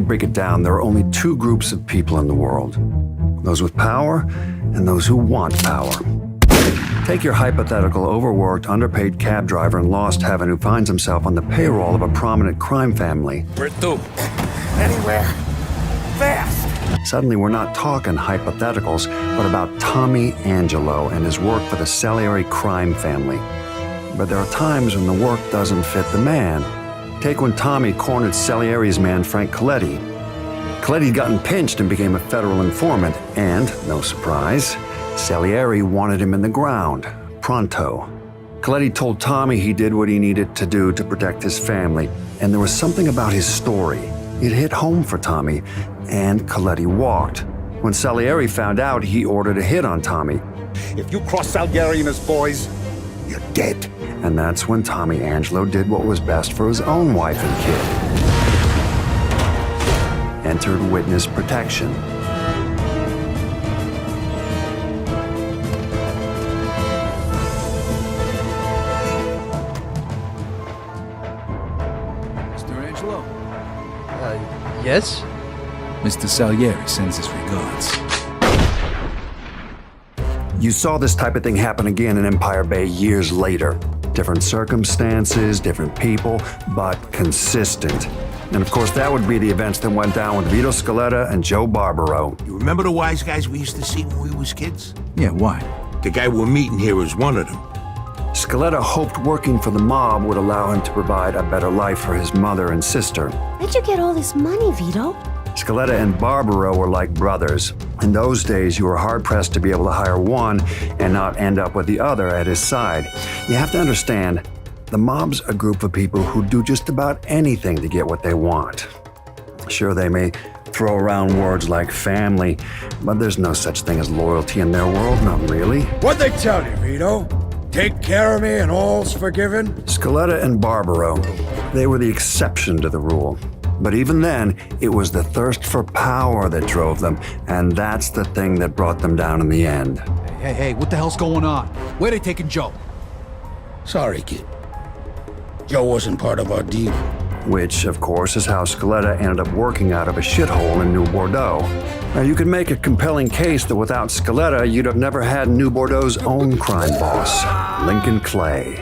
break it down, there are only two groups of people in the world. Those with power and those who want power. Take your hypothetical overworked, underpaid cab driver in Lost Heaven who finds himself on the payroll of a prominent crime family. Where to? Anywhere. Fast. Suddenly, we're not talking hypotheticals, but about Tommy Angelo and his work for the Salieri crime family. But there are times when the work doesn't fit the man. Take when Tommy cornered Salieri's man, Frank Coletti. Coletti'd gotten pinched and became a federal informant, and, no surprise, Salieri wanted him in the ground, pronto. Coletti told Tommy he did what he needed to do to protect his family, and there was something about his story. It hit home for Tommy, and Coletti walked. When Salieri found out, he ordered a hit on Tommy. If you cross Salieri and his boys, you're dead. And that's when Tommy Angelo did what was best for his own wife and kid. Entered witness protection. Yes? Mr. Salieri sends his regards. You saw this type of thing happen again in Empire Bay years later. Different circumstances, different people, but consistent. And of course, that would be the events that went down with Vito Scaletta and Joe Barbaro. You remember the wise guys we used to see when we was kids? Yeah, why? The guy we're meeting here is one of them. Scaletta hoped working for the mob would allow him to provide a better life for his mother and sister. Where'd you get all this money, Vito? Scaletta and Barbaro were like brothers. In those days, you were hard-pressed to be able to hire one and not end up with the other at his side. You have to understand, the mob's a group of people who do just about anything to get what they want. Sure, they may throw around words like family, but there's no such thing as loyalty in their world, not really. What'd they tell you, Vito? Take care of me and all's forgiven? Scaletta and Barbaro, they were the exception to the rule. But even then, it was the thirst for power that drove them, and that's the thing that brought them down in the end. Hey, what the hell's going on? Where they taking Joe? Sorry, kid. Joe wasn't part of our deal. Which, of course, is how Scaletta ended up working out of a shithole in New Bordeaux. Now, you could make a compelling case that without Scaletta, you'd have never had New Bordeaux's own crime boss, Lincoln Clay.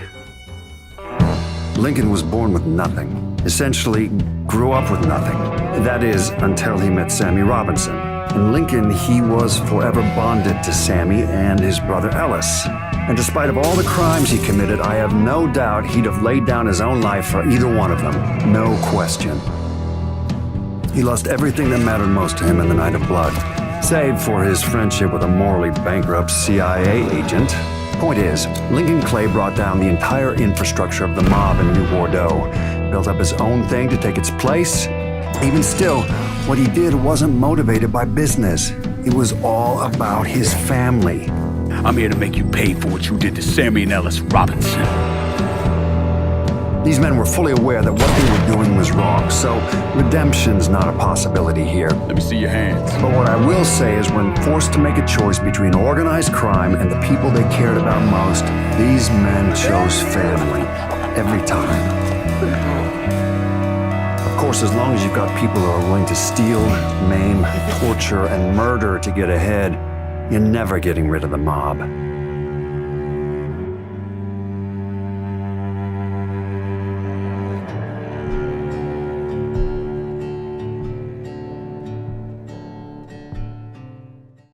Lincoln was born with nothing. Essentially, grew up with nothing. That is, until he met Sammy Robinson. In Lincoln, he was forever bonded to Sammy and his brother Ellis. And despite of all the crimes he committed, I have no doubt he'd have laid down his own life for either one of them. No question. He lost everything that mattered most to him in the Night of Blood, save for his friendship with a morally bankrupt CIA agent. Point is, Lincoln Clay brought down the entire infrastructure of the mob in New Bordeaux, built up his own thing to take its place. Even still, what he did wasn't motivated by business. It was all about his family. I'm here to make you pay for what you did to Sammy and Ellis Robinson. These men were fully aware that what they were doing was wrong, so redemption's not a possibility here. Let me see your hands. But what I will say is when forced to make a choice between organized crime and the people they cared about most, these men chose family. Every time. Of course, as long as you've got people who are willing to steal, maim, torture, and murder to get ahead, you're never getting rid of the mob.